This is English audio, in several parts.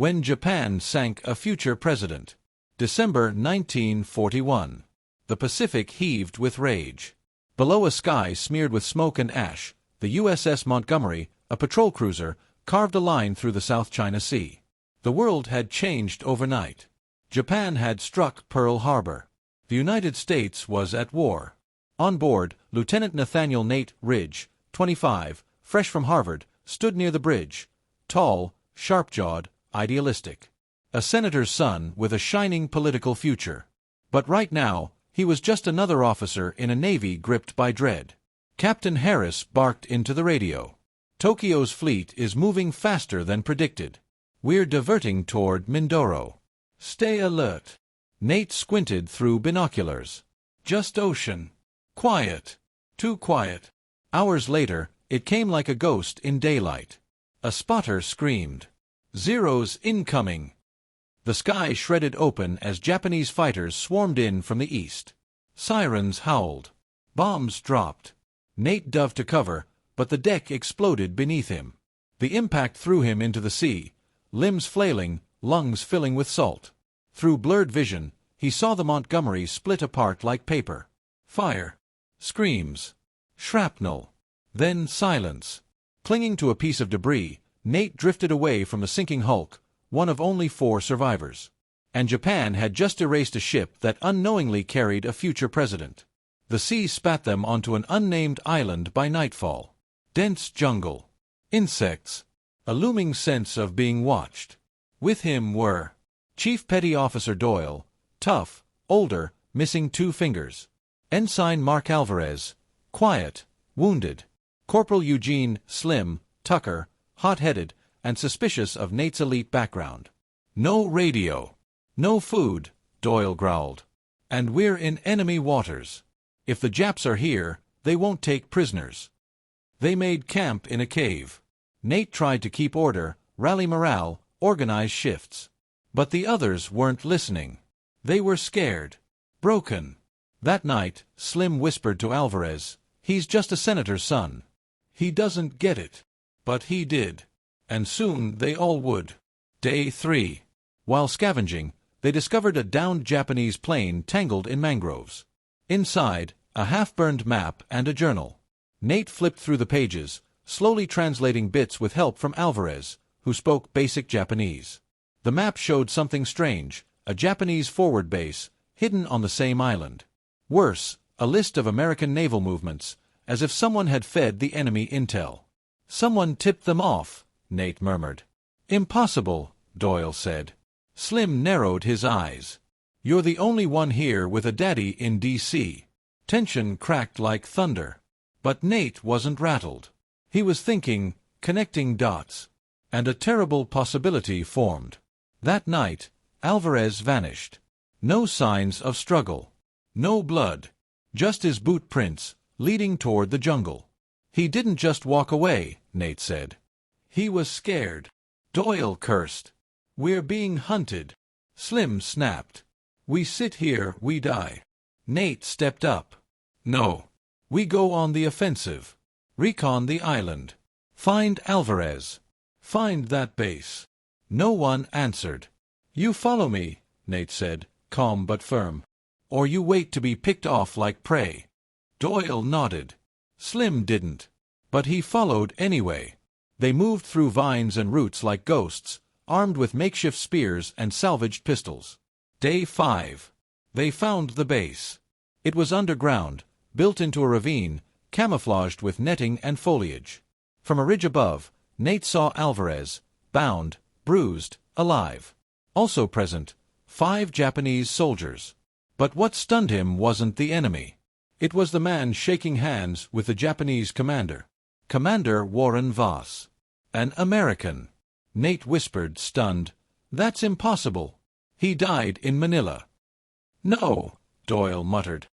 When Japan sank a future president. December 1941. The Pacific heaved with rage. Below a sky smeared with smoke and ash, the USS Montgomery, a patrol cruiser, carved a line through the South China Sea. The world had changed overnight. Japan had struck Pearl Harbor. The United States was at war. On board, Lieutenant Nathaniel Nate Ridge, 25, fresh from Harvard, stood near the bridge, tall, sharp-jawed, idealistic. A senator's son with a shining political future. But right now, he was just another officer in a navy gripped by dread. Captain Harris barked into the radio. Tokyo's fleet is moving faster than predicted. We're diverting toward Mindoro. Stay alert. Nate squinted through binoculars. Just ocean. Quiet. Too quiet. Hours later, it came like a ghost in daylight. A spotter screamed. Zeros incoming. The sky shredded open as Japanese fighters swarmed in from the east. Sirens howled. Bombs dropped. Nate dove to cover, but the deck exploded beneath him. The impact threw him into the sea, limbs flailing, lungs filling with salt. Through blurred vision, he saw the Montgomery split apart like paper. Fire. Screams. Shrapnel. Then silence. Clinging to a piece of debris, Nate drifted away from the sinking hulk, one of only 4 survivors. And Japan had just erased a ship that unknowingly carried a future president. The sea spat them onto an unnamed island by nightfall. Dense jungle. Insects. A looming sense of being watched. With him were Chief Petty Officer Doyle, tough, older, missing 2 fingers. Ensign Mark Alvarez, quiet, wounded. Corporal Eugene, slim, Tucker, hot-headed, and suspicious of Nate's elite background. No radio. No food, Doyle growled. And we're in enemy waters. If the Japs are here, they won't take prisoners. They made camp in a cave. Nate tried to keep order, rally morale, organize shifts. But the others weren't listening. They were scared. Broken. That night, Slim whispered to Alvarez, "He's just a senator's son. He doesn't get it." But he did. And soon they all would. Day 3. While scavenging, they discovered a downed Japanese plane tangled in mangroves. Inside, a half-burned map and a journal. Nate flipped through the pages, slowly translating bits with help from Alvarez, who spoke basic Japanese. The map showed something strange, a Japanese forward base, hidden on the same island. Worse, a list of American naval movements, as if someone had fed the enemy intel. "Someone tipped them off," Nate murmured. "Impossible," Doyle said. Slim narrowed his eyes. "You're the only one here with a daddy in D.C. Tension cracked like thunder. But Nate wasn't rattled. He was thinking, connecting dots. And a terrible possibility formed. That night, Alvarez vanished. No signs of struggle. No blood. Just his boot prints, leading toward the jungle. "He didn't just walk away," Nate said. "He was scared." Doyle cursed. "We're being hunted." Slim snapped. "We sit here, we die." Nate stepped up. "No. We go on the offensive. Recon the island. Find Alvarez. Find that base." No one answered. "You follow me," Nate said, calm but firm. "Or you wait to be picked off like prey." Doyle nodded. Slim didn't. But he followed anyway. They moved through vines and roots like ghosts, armed with makeshift spears and salvaged pistols. Day 5. They found the base. It was underground, built into a ravine, camouflaged with netting and foliage. From a ridge above, Nate saw Alvarez, bound, bruised, alive. Also present, 5 Japanese soldiers. But what stunned him wasn't the enemy. It was the man shaking hands with the Japanese commander. Commander Warren Voss. An American. Nate whispered, stunned, "That's impossible. He died in Manila." "No," Doyle muttered.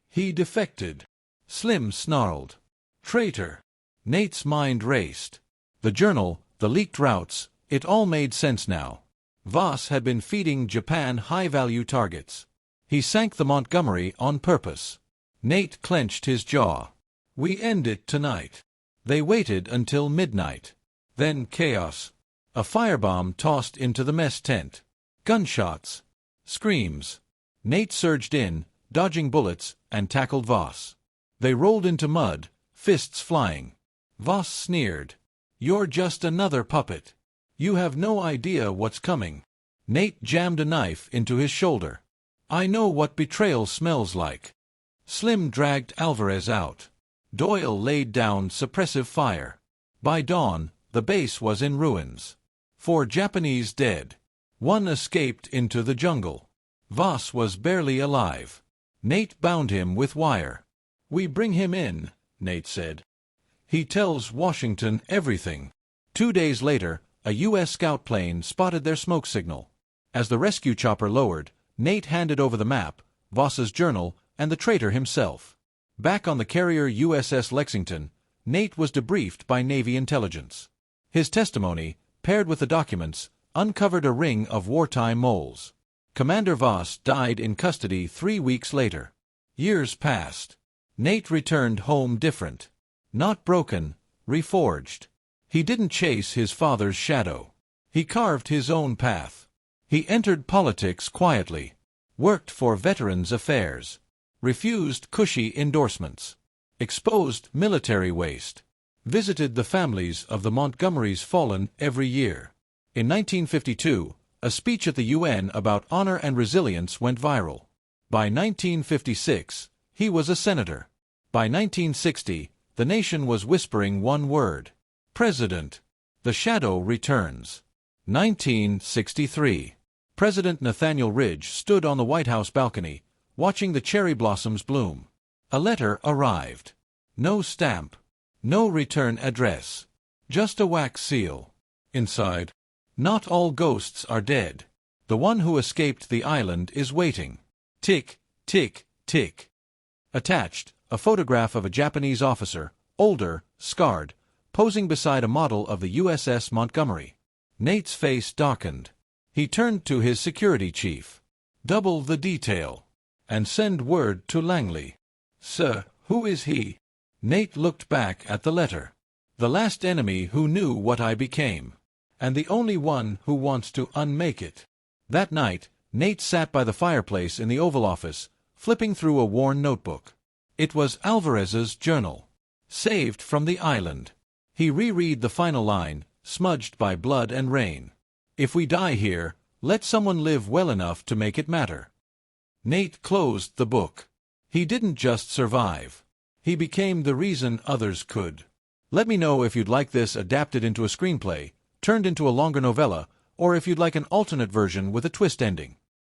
"He defected." Slim snarled. "Traitor." Nate's mind raced. The journal, the leaked routes, it all made sense now. Voss had been feeding Japan high-value targets. He sank the Montgomery on purpose. Nate clenched his jaw. "We end it tonight." They waited until midnight. Then chaos. A firebomb tossed into the mess tent. Gunshots. Screams. Nate surged in, dodging bullets, and tackled Voss. They rolled into mud, fists flying. Voss sneered. "You're just another puppet. You have no idea what's coming." Nate jammed a knife into his shoulder. "I know what betrayal smells like." Slim dragged Alvarez out. Doyle laid down suppressive fire. By dawn, the base was in ruins. 4 Japanese dead. 1 escaped into the jungle. Voss was barely alive. Nate bound him with wire. "We bring him in," Nate said. "He tells Washington everything." 2 days later, a U.S. scout plane spotted their smoke signal. As the rescue chopper lowered, Nate handed over the map, Voss's journal, and the traitor himself. Back on the carrier USS Lexington, Nate was debriefed by Navy intelligence. His testimony, paired with the documents, uncovered a ring of wartime moles. Commander Voss died in custody 3 weeks later. Years passed. Nate returned home different. Not broken, reforged. He didn't chase his father's shadow. He carved his own path. He entered politics quietly, worked for Veterans Affairs, refused cushy endorsements, exposed military waste, visited the families of the Montgomerys fallen every year. In 1952, a speech at the UN about honor and resilience went viral. By 1956, he was a senator. By 1960, the nation was whispering one word: President. The shadow returns. 1963. President Nathaniel Ridge stood on the White House balcony, watching the cherry blossoms bloom. A letter arrived. No stamp. No return address. Just a wax seal. Inside: "Not all ghosts are dead. The one who escaped the island is waiting." Tick, tick, tick. Attached, a photograph of a Japanese officer, older, scarred, posing beside a model of the USS Montgomery. Nate's face darkened. He turned to his security chief. "Double the detail. And send word to Langley." "Sir, who is he?" Nate looked back at the letter. "The last enemy who knew what I became. And the only one who wants to unmake it." That night, Nate sat by the fireplace in the Oval Office, flipping through a worn notebook. It was Alvarez's journal. Saved from the island. He reread the final line, smudged by blood and rain. "If we die here, let someone live well enough to make it matter." Nate closed the book. He didn't just survive. He became the reason others could. Let me know if you'd like this adapted into a screenplay, turned into a longer novella, or if you'd like an alternate version with a twist ending.